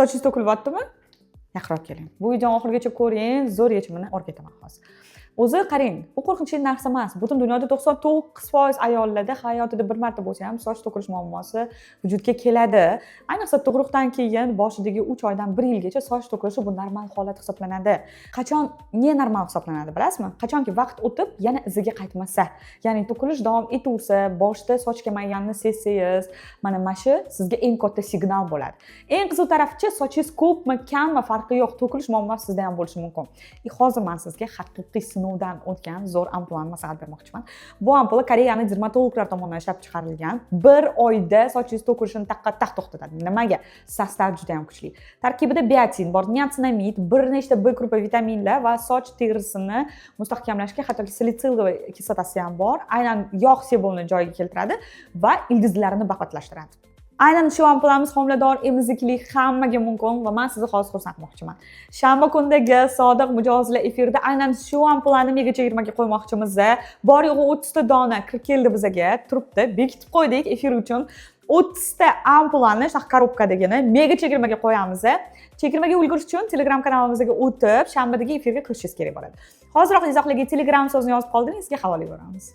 Sochingiz to'kilyaptimi? Yaqinroq keling. Bu videoni oxirigacha ko'ring, zo'r yechimini o'rgataman hozir. O'zi qarang, bu qo'rqinchli narsa emas. Butun dunyoda 99% ayollarda hayotida bir marta bo'lsa ham soch to'kilish muammosi vujudga keladi. Ayniqsa tug'ruqdan keyin boshidagi 3 oydan 1 yilgacha soch to'kilishi bu normal holat hisoblanadi. Qachon ne normal hisoblanadi bilasizmi? Qachonki vaqt o'tib yana iziga qaytmasa, ya'ni to'kilish davom etaversa, boshda soch kelmaganini sezsangiz, mana shu sizga eng katta signal bo'ladi. Eng qiziq tarafichi, sochingiz ko'pmi, kammi farqi yo'q, to'kilish muammosi sizda ham bo'lishi mumkin. Hozir men sizga haqiqiy sinovdan o'tgan zo'r ampulani maslahat bermoqchiman. Bu ampula Koreyaning dermatologlar tomonidan ishlab chiqarilgan. 1 oyda sochingiz to'kilishini taqqa-taq to'xtatadi. Nimaga? Sostav juda ham kuchli. Tarkibida biotin bor, niacinamid, bir nechta B guruhi vitaminlar va soch terisini mustahkamlashga, hattoki salitsilliy kislotasi ham bor. Aynan yog' sebulni joyiga keltiradi va ildizlarini baqatlashtiradi. Aynan shu ampulamiz homilador, emiziklik hammaga mumkin va men sizni hozir xursand qilmoqchiman. Shanba kundagi Sodiq mijozlar efirida aynan shu ampulani mega chegirmaga qo'ymoqchimiz. Bor yo'g'i 30 ta dona kirib keldi bizga, turibdi. Bekitib qo'ydik efir uchun. 30 ta ampulani shu korobkadagini mega chegirmaga qo'yamiz. Chegirmaga ulgurish uchun Telegram kanalimizga o'tib, shanbadagi efirga kirishingiz kerak bo'ladi. Hozirroq izohlarga Telegram so'zini yozib qoldingiz, sizga havola beramiz.